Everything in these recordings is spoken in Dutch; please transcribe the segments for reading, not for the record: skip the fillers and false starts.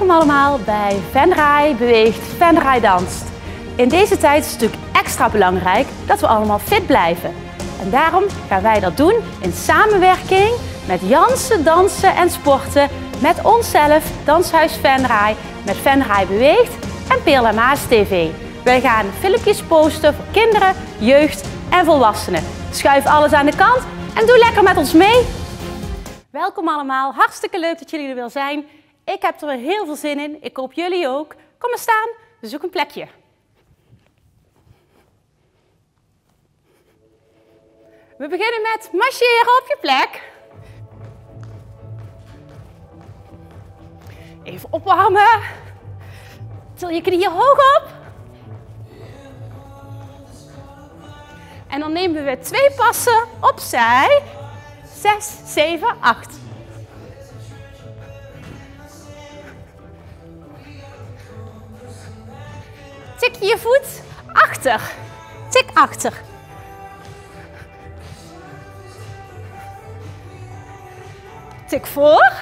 Welkom allemaal bij Venray Beweegt, Venray Danst. In deze tijd is het natuurlijk extra belangrijk dat we allemaal fit blijven. En daarom gaan wij dat doen in samenwerking met Jansen Dansen en Sporten, met onszelf, Danshuis Venray, met Venray Beweegt en Perla Maas TV. Wij gaan filmpjes posten voor kinderen, jeugd en volwassenen. Schuif alles aan de kant en doe lekker met ons mee. Welkom allemaal, hartstikke leuk dat jullie er weer zijn. Ik heb er weer heel veel zin in, ik hoop jullie ook. Kom maar staan, zoek een plekje. We beginnen met marcheren op je plek. Even opwarmen. Til je knieën hoog op. En dan nemen we 2 passen opzij. 6, 7, 8. Tik je voet achter. Tik achter. Tik voor.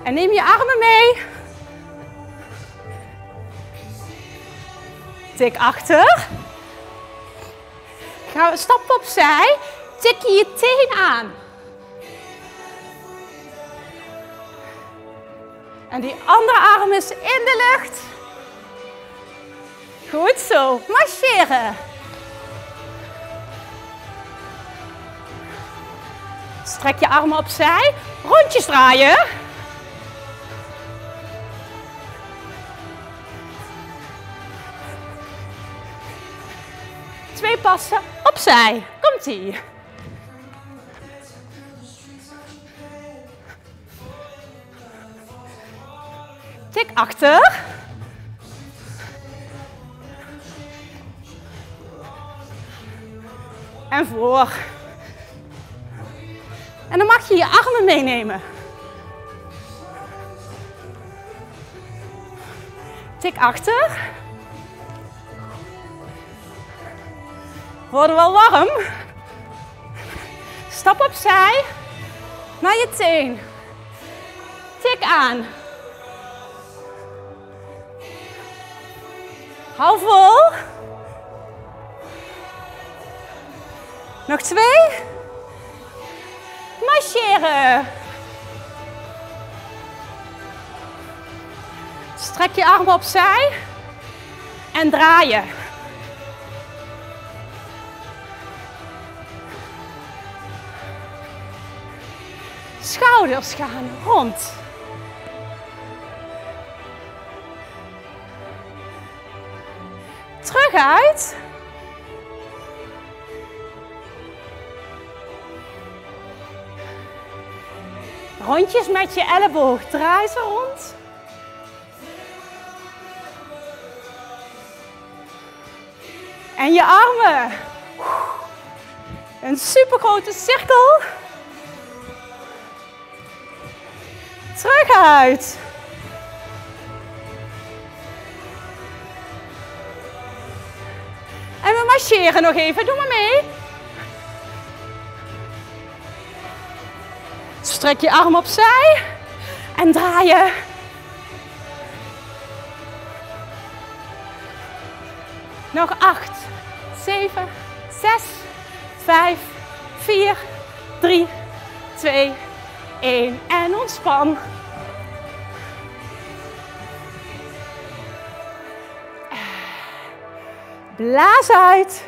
En neem je armen mee. Tik achter. Gaan we stappen opzij. Tik je teen aan. En die andere arm is in de lucht. Goed zo. Marcheren. Strek je armen opzij. Rondjes draaien. Twee passen opzij. Komt-ie. Tik achter. En voor. En dan mag je je armen meenemen. Tik achter. Worden wel warm. Stap opzij. Naar je teen. Tik aan. Hou vol. Nog 2. Marcheren. Strek je armen opzij. En draaien. Schouders gaan rond. Terug uit. Rondjes met je elleboog. Draai ze rond. En je armen. Een supergrote cirkel. Terug uit. En we marcheren nog even. Doe maar mee. Strek je arm opzij. En draaien. Nog 8, 7, 6, 5, 4, 3, 2, 1 en ontspan. Blaas uit.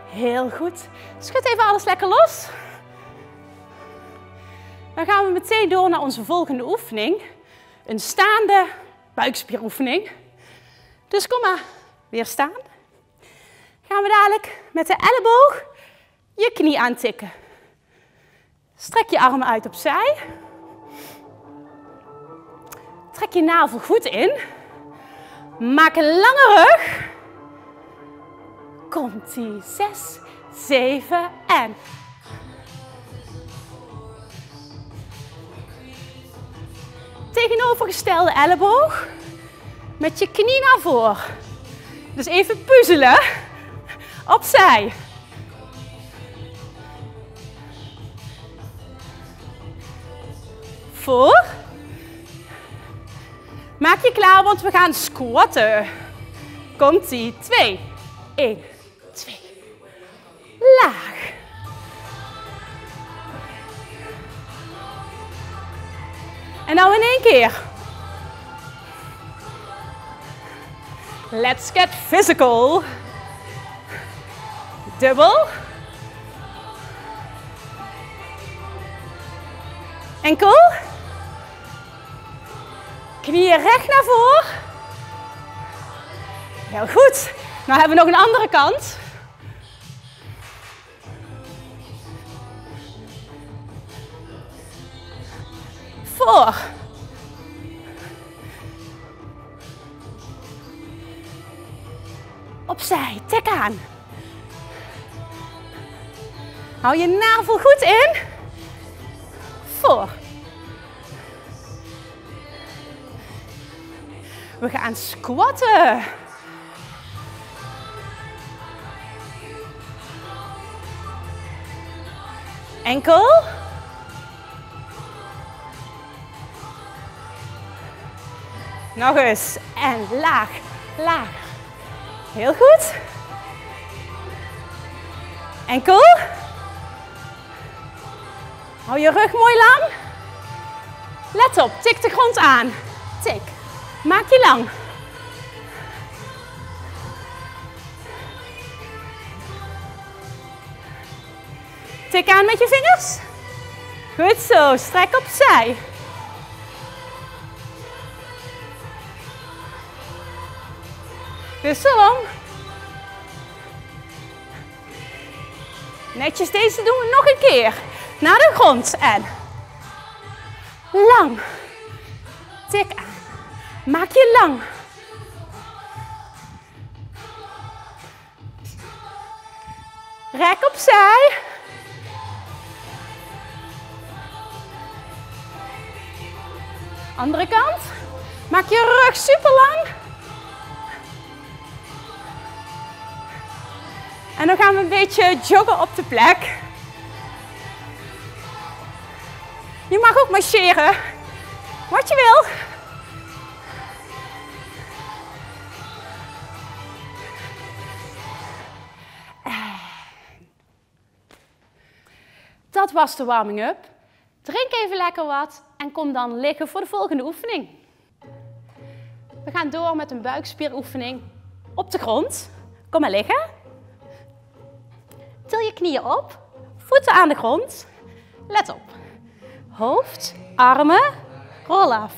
Heel goed. Schud even alles lekker los. Dan gaan we meteen door naar onze volgende oefening. Een staande buikspieroefening. Dus kom maar weer staan. Gaan we dadelijk met de elleboog je knie aantikken. Strek je armen uit opzij. Trek je navel goed in. Maak een lange rug. Komt-ie. 6, 7 en... Tegenovergestelde elleboog. Met je knie naar voren. Dus even puzzelen. Opzij. Voor. Maak je klaar, want we gaan squatten. Komt-ie. 2, 1, 2. Laag. En nou in 1 keer. Let's get physical. Dubbel. Enkel. Knieën recht naar voren. Heel goed. Nou hebben we nog een andere kant. Voor. Opzij, tik aan. Hou je navel goed in. Voor. We gaan squatten. Enkel. Nog eens. En laag, laag. Heel goed. Enkel. Hou je rug mooi lang. Let op, tik de grond aan. Tik. Maak je lang. Tik aan met je vingers. Goed zo, strek opzij. Wisselom. Netjes, deze doen we nog een keer. Naar de grond en lang. Tik aan. Maak je lang. Rek opzij. Andere kant. Maak je rug super lang. En dan gaan we een beetje joggen op de plek. Je mag ook marcheren. Wat je wil. Dat was de warming-up. Drink even lekker wat en kom dan liggen voor de volgende oefening. We gaan door met een buikspieroefening op de grond. Kom maar liggen. Til je knieën op, voeten aan de grond. Let op. Hoofd, armen, rol af.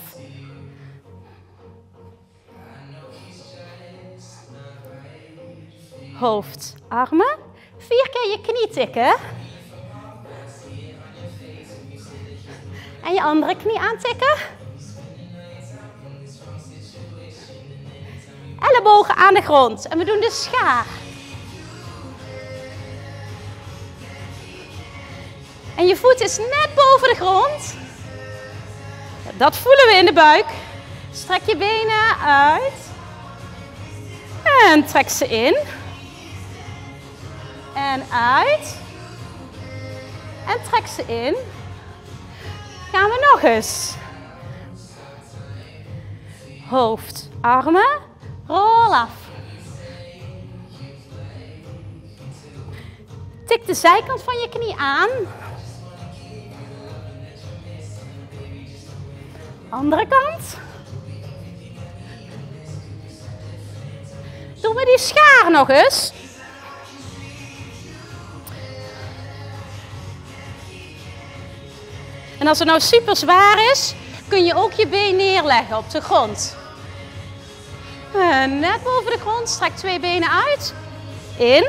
Hoofd, armen. 4 keer je knie tikken. En je andere knie aantikken. Ellebogen aan de grond. En we doen de schaar. En je voet is net boven de grond. Dat voelen we in de buik. Strek je benen uit. En trek ze in. En uit. En trek ze in. Gaan we nog eens. Hoofd, armen, rol af. Tik de zijkant van je knie aan. Andere kant. Doen we die schaar nog eens. En als het nou super zwaar is, kun je ook je been neerleggen op de grond. En net boven de grond, strek 2 benen uit. In.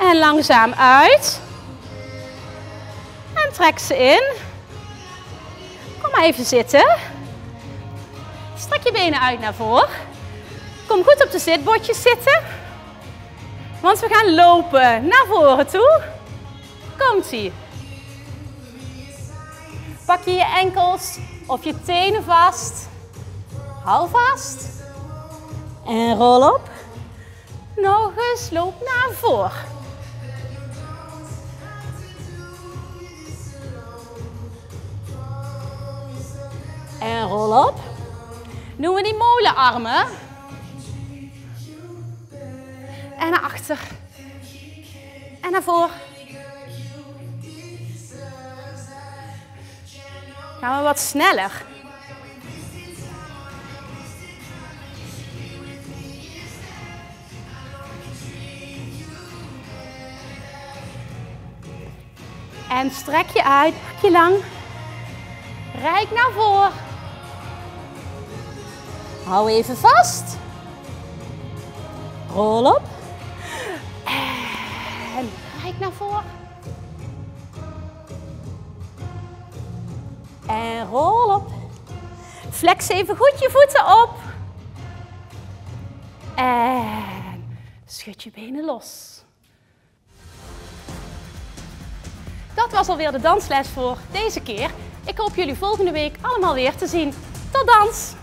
En langzaam uit. En trek ze in. Kom maar even zitten. Strek je benen uit naar voren. Kom goed op de zitbotjes zitten. Want we gaan lopen naar voren toe. Komt-ie. Pak je je enkels of je tenen vast. Hou vast. En rol op. Nog eens, loop naar voren. En rol op. Doen we die molenarmen. En naar achter. En naar voren. Gaan we wat sneller. En strek je uit, pak je lang. Rijk naar voren. Hou even vast. Rol op. En rijk naar voren. En rol op. Flex even goed je voeten op. En schud je benen los. Dat was alweer de dansles voor deze keer. Ik hoop jullie volgende week allemaal weer te zien. Tot dans!